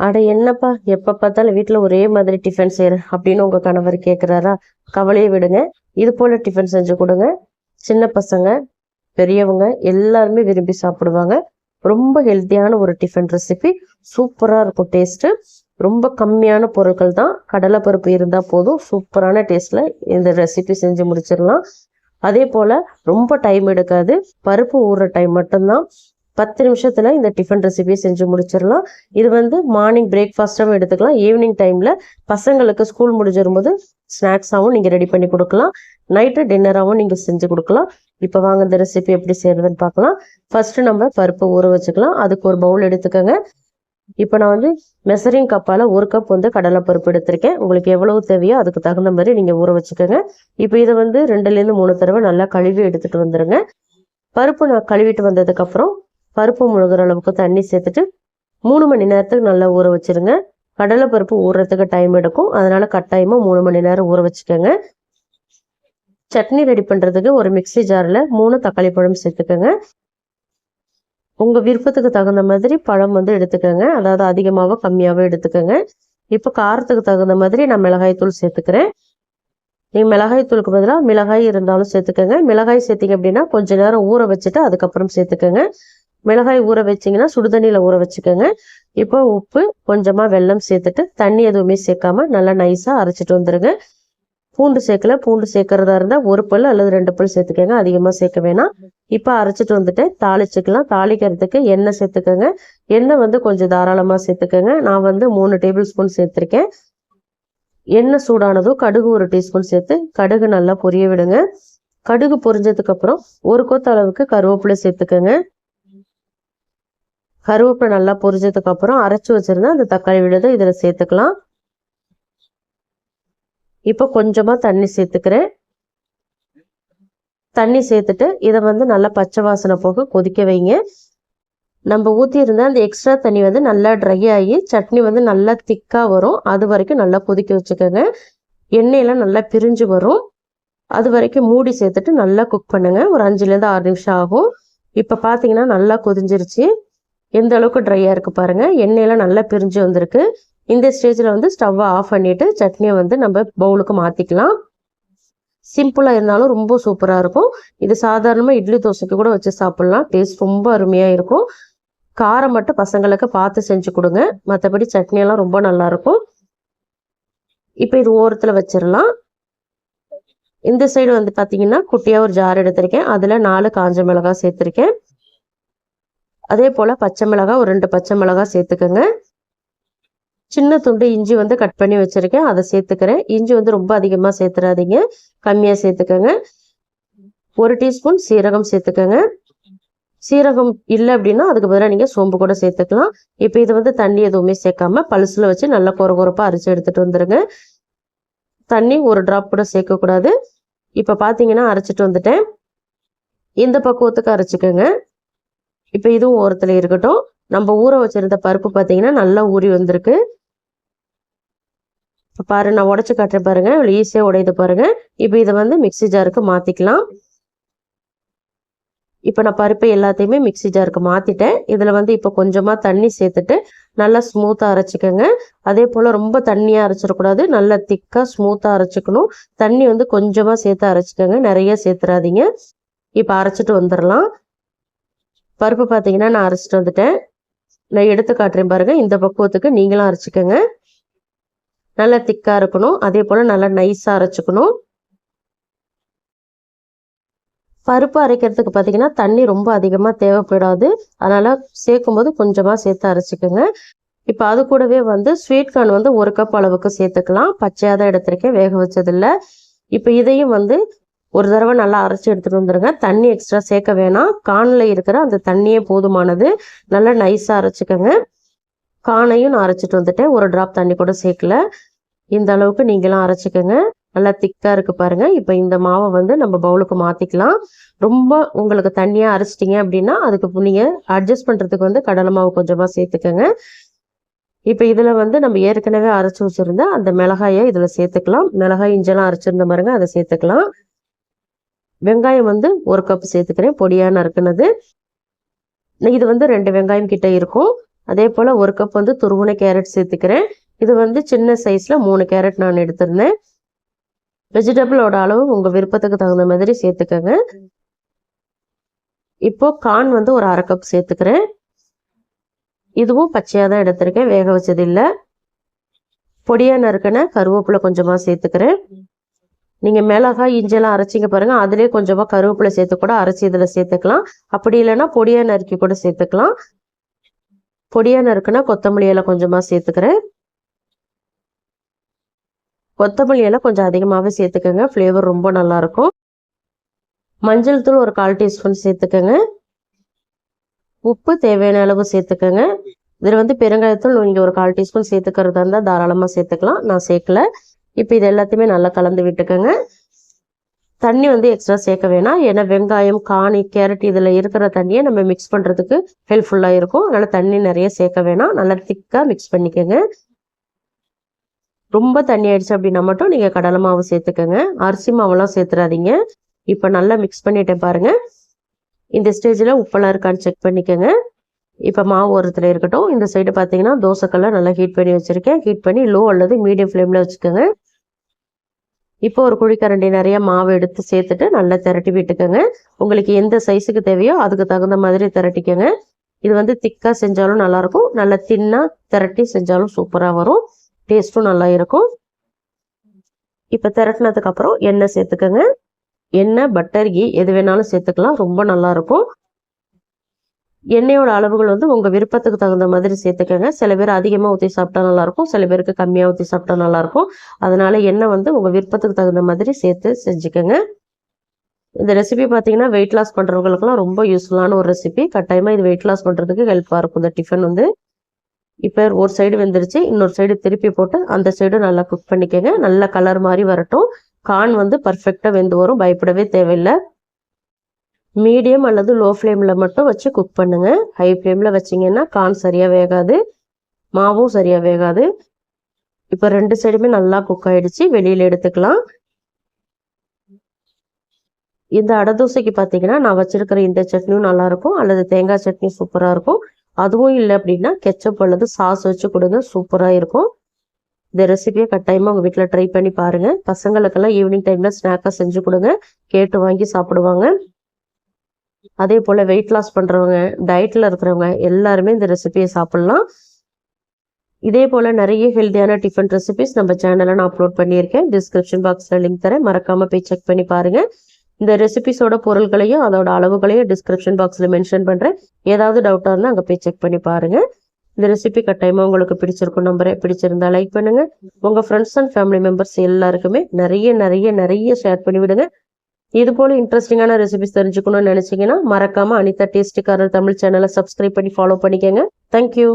அட என்னப்பா எப்ப பார்த்தாலும் வீட்டுல ஒரே மாதிரி டிஃபன் செய்யற அப்படின்னு உங்க கணவர் கேக்குறாரா? கவலையை விடுங்க. இது போல டிஃபன் செஞ்சு கொடுங்க. சின்ன பசங்க, பெரியவங்க எல்லாருமே விரும்பி சாப்பிடுவாங்க. ரொம்ப ஹெல்த்தியான ஒரு டிஃபன் ரெசிபி. சூப்பரா இருக்கும் டேஸ்ட். ரொம்ப கம்மியான பொருட்கள் தான். கடலைப்பருப்பு இருந்தா போதும். சூப்பரான டேஸ்ட்ல இந்த ரெசிபி செஞ்சு முடிச்சிடலாம். அதே போல ரொம்ப டைம் எடுக்காது. பருப்பு ஊறுற டைம் மட்டும்தான். 10 நிமிஷத்துல இந்த டிஃபன் ரெசிபியை செஞ்சு முடிச்சிடலாம். இது வந்து மார்னிங் பிரேக்ஃபாஸ்டாகவும் எடுத்துக்கலாம். ஈவினிங் டைம்ல பசங்களுக்கு ஸ்கூல் முடிஞ்சிரும்போது ஸ்நாக்ஸாகவும் நீங்க ரெடி பண்ணி கொடுக்கலாம். நைட்டு டின்னராகவும் நீங்க செஞ்சு கொடுக்கலாம். இப்போ வாங்க இந்த ரெசிபி எப்படி செய்யறதுன்னு பார்க்கலாம். ஃபர்ஸ்ட் நம்ம பருப்பு ஊற வச்சுக்கலாம். அதுக்கு ஒரு பவுல் எடுத்துக்கோங்க. இப்போ நான் வந்து மெசரிங் கப்பால 1 கப் வந்து கடலைப்பருப்பு எடுத்திருக்கேன். உங்களுக்கு எவ்வளவு தேவையோ அதுக்கு தகுந்த மாதிரி நீங்க ஊற வச்சுக்கோங்க. இப்போ இதை வந்து 2லேருந்து 3 தடவை நல்லா கழுவி எடுத்துட்டு வந்துருங்க. பருப்பு நான் கழுவிட்டு வந்ததுக்கு அப்புறம் பருப்பு முழுகிற அளவுக்கு தண்ணி சேர்த்துட்டு 3 மணி நேரத்துக்கு நல்லா ஊற வச்சிருங்க. கடலை பருப்பு ஊறுறதுக்கு டைம் எடுக்கும். அதனால கட்டாயமா 3 மணி நேரம் ஊற வச்சுக்கோங்க. சட்னி ரெடி பண்றதுக்கு ஒரு மிக்சி ஜார்ல 3 தக்காளி பழம் சேர்த்துக்கோங்க. உங்க விருப்பத்துக்கு தகுந்த மாதிரி பழம் வந்து எடுத்துக்கோங்க. அதாவது அதிகமாவோ கம்மியாவோ எடுத்துக்கோங்க. இப்போ காரத்துக்கு தகுந்த மாதிரி நான் மிளகாய் தூள் சேர்த்துக்கிறேன். நீங்க மிளகாய் தூளுக்கு பதிலாக மிளகாய் இருந்தாலும் சேர்த்துக்கோங்க. மிளகாய் சேர்த்திங்க அப்படின்னா கொஞ்ச நேரம் ஊற வச்சுட்டு அதுக்கப்புறம் சேர்த்துக்கோங்க. மிளகாய் ஊற வச்சிங்கன்னா சுடுதண்ணியில் ஊற வச்சுக்கோங்க. இப்போ உப்பு, கொஞ்சமாக வெல்லம் சேர்த்துட்டு தண்ணி எதுவுமே சேர்க்காம நல்லா நைஸாக அரைச்சிட்டு வந்துடுங்க. பூண்டு சேர்க்கல. பூண்டு சேர்க்கறதா இருந்தால் 1 பல் அல்லது 2 பல் சேர்த்துக்கோங்க. அதிகமாக சேர்க்க வேணாம். இப்போ அரைச்சிட்டு வந்துட்டு தாளிச்சுக்கலாம். தாளிக்கிறதுக்கு எண்ணெய் சேர்த்துக்கோங்க. எண்ணெய் வந்து கொஞ்சம் தாராளமாக சேர்த்துக்கோங்க. நான் வந்து 3 டேபிள் ஸ்பூன் சேர்த்துருக்கேன். எண்ணெய் சூடானதும் கடுகு 1 டீஸ்பூன் சேர்த்து கடுகு நல்லா பொரிய விடுங்க. கடுகு பொரிஞ்சதுக்கு அப்புறம் 1 கொத்து அளவுக்கு கருவேப்பிலை சேர்த்துக்கோங்க. கருவேப்பிலை நல்லா பொரிஞ்சதுக்கு அப்புறம் அரைச்சி வச்சிருந்தா அந்த தக்காளி விழுதை இதுல சேர்த்துக்கலாம். இப்போ கொஞ்சமா தண்ணி சேர்த்துக்கிறேன். தண்ணி சேர்த்துட்டு இதை வந்து நல்லா பச்சை வாசனை போக கொதிக்க வைங்க. நம்ம ஊற்றி இருந்தால் அந்த எக்ஸ்ட்ரா தண்ணி வந்து நல்லா ட்ரை ஆகி சட்னி வந்து நல்லா திக்காக வரும். அது வரைக்கும் நல்லா கொதிக்க வச்சுக்கோங்க. எண்ணெயெல்லாம் நல்லா பிரிஞ்சு வரும். அது வரைக்கும் மூடி சேர்த்துட்டு நல்லா குக் பண்ணுங்க. ஒரு 5லேருந்து 6 நிமிஷம் ஆகும். இப்போ பார்த்தீங்கன்னா நல்லா கொதிஞ்சிருச்சு. எந்த அளவுக்கு ட்ரையாக இருக்குது பாருங்கள். எண்ணெயெல்லாம் நல்லா பிரிஞ்சு வந்திருக்கு. இந்த ஸ்டேஜில் வந்து ஸ்டவ்வை ஆஃப் பண்ணிவிட்டு சட்னியை வந்து நம்ம பவுலுக்கு மாற்றிக்கலாம். சிம்பிளாக இருந்தாலும் ரொம்ப சூப்பராக இருக்கும். இது சாதாரணமாக இட்லி தோசைக்கு கூட வச்சு சாப்பிட்லாம். டேஸ்ட் ரொம்ப அருமையாக இருக்கும். காரம் மட்டும் பசங்களுக்கு பார்த்து செஞ்சு கொடுங்க. மற்றபடி சட்னியெல்லாம் ரொம்ப நல்லாயிருக்கும். இப்போ இது ஓரத்தில் வச்சிடலாம். இந்த சைடு வந்து பார்த்தீங்கன்னா குட்டியாக ஒரு ஜார் எடுத்திருக்கேன். அதில் 4 காஞ்ச மிளகாய் சேர்த்துருக்கேன். அதே போல் பச்சை மிளகாய் ஒரு 2 பச்சை மிளகாய் சேர்த்துக்கோங்க. சின்ன துண்டு இஞ்சி வந்து கட் பண்ணி வச்சுருக்கேன். அதை சேர்த்துக்கிறேன். இஞ்சி வந்து ரொம்ப அதிகமாக சேர்த்துறாதீங்க. கம்மியாக சேர்த்துக்கோங்க. 1 டீஸ்பூன் சீரகம் சேர்த்துக்கோங்க. சீரகம் இல்லை அப்படின்னா அதுக்கு பதிலாக நீங்கள் சோம்பு கூட சேர்த்துக்கலாம். இப்போ இது வந்து தண்ணி எதுவுமே சேர்க்காம பல்ஸில் வச்சு நல்லா கொரகொரப்பாக அரைச்சி எடுத்துகிட்டு வந்துடுங்க. தண்ணி ஒரு ட்ராப் கூட சேர்க்கக்கூடாது. இப்போ பார்த்தீங்கன்னா அரைச்சிட்டு வந்துட்டேன். இந்த பக்குவத்துக்கு அரைச்சிக்கோங்க. இப்போ இதுவும் ஓரத்தில் இருக்கட்டும். நம்ம ஊற வச்சிருந்த பருப்பு பார்த்தீங்கன்னா நல்லா ஊறி வந்திருக்கு. இப்போ பாரு, நான் உடச்சி காட்டுறேன் பாருங்க. ஈஸியாக உடையுது பாருங்க. இப்போ இதை வந்து மிக்சி ஜாருக்கு மாற்றிக்கலாம். இப்போ நான் பருப்பு எல்லாத்தையுமே மிக்சி ஜாருக்கு மாற்றிட்டேன். இதில் வந்து இப்போ கொஞ்சமாக தண்ணி சேர்த்துட்டு நல்லா ஸ்மூத்தாக அரைச்சிக்கோங்க. அதே போல் ரொம்ப தண்ணியாக அரைச்சிடக்கூடாது. நல்லா திக்காக ஸ்மூத்தாக அரைச்சிக்கணும். தண்ணி வந்து கொஞ்சமாக சேர்த்து அரைச்சிக்கோங்க. நிறைய சேர்த்துறாதீங்க. இப்போ அரைச்சிட்டு வந்துடலாம். பருப்பு பார்த்தீங்கன்னா நான் அரைச்சிட்டு வந்துட்டேன். நான் எடுத்து காட்டுறேன் பாருங்க. இந்த பக்குவத்துக்கு நீங்களும் அரைச்சிக்கோங்க. நல்லா திக்காக இருக்கணும். அதே போல் நல்லா நைஸாக அரைச்சிக்கணும். பருப்பு அரைக்கிறதுக்கு பார்த்தீங்கன்னா தண்ணி ரொம்ப அதிகமாக தேவைப்படாது. அதனால் சேர்க்கும்போது கொஞ்சமாக சேர்த்து அரைச்சிக்கோங்க. இப்போ அது கூடவே வந்து ஸ்வீட் கார்ன் வந்து 1 கப் அளவுக்கு சேர்த்துக்கலாம். பச்சையாக தான் எடுத்திருக்கேன், வேக வச்சதில்லை. இப்போ இதையும் வந்து ஒரு தடவை நல்லா அரைச்சி எடுத்துகிட்டு வந்துடுங்க. தண்ணி எக்ஸ்ட்ரா சேர்க்க வேணாம். கார்னில் இருக்கிற அந்த தண்ணியே போதுமானது. நல்லா நைஸாக அரைச்சிக்கோங்க. கார்னையும் நான் அரைச்சிட்டு வந்துட்டேன். ஒரு ட்ராப் தண்ணி கூட சேர்க்கல. இந்த அளவுக்கு நீங்களும் அரைச்சிக்கோங்க. நல்லா திக்காக இருக்குது பாருங்கள். இப்போ இந்த மாவை வந்து நம்ம பவுலுக்கு மாற்றிக்கலாம். ரொம்ப உங்களுக்கு தண்ணியாக அரைச்சிட்டிங்க அப்படின்னா அதுக்கு நீங்கள் அட்ஜஸ்ட் பண்ணுறதுக்கு வந்து கடலை மாவு கொஞ்சமாக சேர்த்துக்கோங்க. இப்போ இதில் வந்து நம்ம ஏற்கனவே அரைச்சி வச்சுருந்தா அந்த மிளகாயை இதில் சேர்த்துக்கலாம். மிளகாய் இஞ்செல்லாம் அரைச்சிருந்த பாருங்க, அதை சேர்த்துக்கலாம். வெங்காயம் வந்து 1 கப் சேர்த்துக்கிறேன், பொடியாக நறுக்குனது. இது வந்து 2 வெங்காயம் கிட்ட இருக்கும். அதே போல் 1 கப் வந்து துருவன கேரட் சேர்த்துக்கிறேன். இது வந்து சின்ன சைஸில் 3 கேரட் நான் எடுத்திருந்தேன். வெஜிடபிளோட அளவு உங்கள் விருப்பத்துக்கு தகுந்த மாதிரி சேர்த்துக்கோங்க. இப்போ கார்ன் வந்து ஒரு 1/2 கப் சேர்த்துக்கிறேன். இதுவும் பச்சையாக தான் எடுத்திருக்கேன், வேக வச்சது இல்லை. பொடியாக நறுக்கின கருவேப்பிலை கொஞ்சமாக சேர்த்துக்கிறேன். நீங்கள் மிளகாய் இஞ்செல்லாம் அரைச்சிங்க பாருங்கள், அதிலே கொஞ்சமாக கருவேப்பிலை சேர்த்து கூட அரைச்சி இதில் சேர்த்துக்கலாம். அப்படி இல்லைன்னா பொடியாக நறுக்கி கூட சேர்த்துக்கலாம். பொடியாக நறுக்குனா கொத்தமல்லி இலை கொஞ்சமாக சேர்த்துக்கிறேன். கொத்தமல்லி இலை கொஞ்சம் அதிகமாகவே சேர்த்துக்கோங்க, ஃப்ளேவர் ரொம்ப நல்லாயிருக்கும். மஞ்சள் தூள் ஒரு 1/4 டீஸ்பூன் சேர்த்துக்கோங்க. உப்பு தேவையான அளவு சேர்த்துக்கோங்க. இதில் வந்து பெருங்காயத்தூள் நீங்கள் ஒரு 1/4 டீஸ்பூன் சேர்த்துக்கிறதா இருந்தால் தாராளமாக சேர்த்துக்கலாம், நான் சேர்க்கல. இப்போ இது எல்லாத்தையுமே நல்லா கலந்து விட்டுக்கோங்க. தண்ணி வந்து எக்ஸ்ட்ரா சேர்க்க வேணாம், ஏன்னா வெங்காயம் காணி கேரட் இதில் இருக்கிற தண்ணியை நம்ம மிக்ஸ் பண்ணுறதுக்கு ஹெல்ப்ஃபுல்லாக இருக்கும். அதனால் தண்ணி நிறைய சேர்க்க வேணாம், நல்லா திக்காக மிக்ஸ் பண்ணிக்கோங்க. ரொம்ப தண்ணி ஆயிடுச்சு அப்படின்னா மட்டும் நீங்கள் கடலை மாவு சேர்த்துக்கோங்க, அரிசி மாவெல்லாம் சேர்த்துறாதீங்க. இப்போ நல்லா மிக்ஸ் பண்ணிட்டேன் பாருங்கள். இந்த ஸ்டேஜில் உப்பெல்லாம் இருக்கான்னு செக் பண்ணிக்கோங்க. இப்போ மாவு ஒருத்தில் இருக்கட்டும். இந்த சைடு பார்த்தீங்கன்னா தோசைக்கல்லை நல்லா ஹீட் பண்ணி வச்சுருக்கேன். ஹீட் பண்ணி லோ அல்லது மீடியம் ஃப்ளேமில் வச்சுக்கோங்க. இப்போ ஒரு குழிக்கரண்டி நிறைய மாவு எடுத்து சேர்த்துட்டு நல்லா திரட்டி விட்டுக்கோங்க. உங்களுக்கு எந்த சைஸுக்கு தேவையோ அதுக்கு தகுந்த மாதிரி திரட்டிக்கோங்க. இது வந்து திக்காக செஞ்சாலும் நல்லாயிருக்கும், நல்லா தின்னாக திரட்டி செஞ்சாலும் சூப்பராக வரும், டேஸ்ட்டும் நல்லா இருக்கும். இப்போ திரட்டினதுக்கப்புறம் எண்ணெய் சேர்த்துக்கோங்க. எண்ணெய், பட்டர், கீ எது வேணாலும் சேர்த்துக்கலாம், ரொம்ப நல்லாயிருக்கும். எண்ணெயோட அளவுகள் வந்து உங்கள் விருப்பத்துக்கு தகுந்த மாதிரி சேர்த்துக்கோங்க. சில பேர் அதிகமாக ஊற்றி சாப்பிட்டா நல்லாயிருக்கும், சில பேருக்கு கம்மியாக ஊற்றி சாப்பிட்டா நல்லாயிருக்கும். அதனால் எண்ணெய் வந்து உங்கள் விருப்பத்துக்கு தகுந்த மாதிரி சேர்த்து செஞ்சுக்கோங்க. இந்த ரெசிபி பார்த்தீங்கன்னா வெயிட் லாஸ் பண்ணுறவங்களுக்குலாம் ரொம்ப யூஸ்ஃபுல்லான ஒரு ரெசிபி. கட்டாயமாக இது வெயிட் லாஸ் பண்ணுறதுக்கு ஹெல்ப்பாக இருக்கும் இந்த டிஃபன் வந்து. இப்போ ஒரு சைடு வெந்துருச்சு, இன்னொரு சைடு திருப்பி போட்டு அந்த சைடு நல்லா குக் பண்ணிக்கோங்க. நல்ல கலர் மாதிரி வரட்டும். கார்ன் வந்து பர்ஃபெக்டாக வெந்து வரும், பயப்படவே தேவையில்லை. மீடியம் அல்லது லோ ஃப்ளேமில் மட்டும் வச்சு குக் பண்ணுங்க. ஹை ஃப்ளேமில் வச்சிங்கன்னா கார்ன் சரியாக வேகாது, மாவும் சரியாக வேகாது. இப்போ 2 சைடுமே நல்லா குக் ஆகிடுச்சு, வெளியில் எடுத்துக்கலாம். இந்த அடை தோசைக்கு பார்த்தீங்கன்னா நான் வச்சுருக்கிற இந்த சட்னியும் நல்லாயிருக்கும், அல்லது தேங்காய் சட்னி சூப்பராக இருக்கும். அதுவும் இல்லை அப்படின்னா கெச்சப் அல்லது சாஸ் வச்சு கொடுங்க, சூப்பராக இருக்கும். இந்த ரெசிபியை கட்டாயமாக உங்கள் வீட்டில் ட்ரை பண்ணி பாருங்கள். பசங்களுக்கெல்லாம் ஈவினிங் டைமில் ஸ்நாக்காக செஞ்சு கொடுங்க, கேட்டு வாங்கி சாப்பிடுவாங்க. அதே போல் வெயிட் லாஸ் பண்ணுறவங்க, டயட்டில் இருக்கிறவங்க எல்லாருமே இந்த ரெசிபியை சாப்பிட்லாம். இதே போல் நிறைய ஹெல்த்தியான டிஃபன் ரெசிபிஸ் நம்ம சேனலில் நான் அப்லோட் பண்ணியிருக்கேன். டிஸ்கிரிப்ஷன் பாக்ஸில் லிங்க் தரேன், மறக்காமல் போய் செக் பண்ணி பாருங்கள். இந்த ரெசிபிஸோட பொருட்களையும் அதோட அளவுகளையும் டிஸ்கிரிப்ஷன் பாக்ஸில் மென்ஷன் பண்ணுறேன். ஏதாவது டவுட்டாக இருந்தால் அங்கே போய் செக் பண்ணி பாருங்கள். இந்த ரெசிபி கட்டாயமாக உங்களுக்கு பிடிச்சிருக்கும் நம்புறேன். பிடிச்சிருந்தா லைக் பண்ணுங்கள். உங்கள் ஃப்ரெண்ட்ஸ் அண்ட் ஃபேமிலி மெம்பர்ஸ் எல்லாருக்குமே நிறைய ஷேர் பண்ணி விடுங்க. இது போல இன்ட்ரெஸ்டிங்கான ரெசிபிஸ் தெரிஞ்சுக்கணும்னு நினைச்சீங்கன்னா மறக்காம அனிதா டேஸ்டி கார்னர் தமிழ் சேனலை சப்ஸ்கிரைப் பண்ணி ஃபாலோ பண்ணிக்கோங்க. தேங்க்யூ.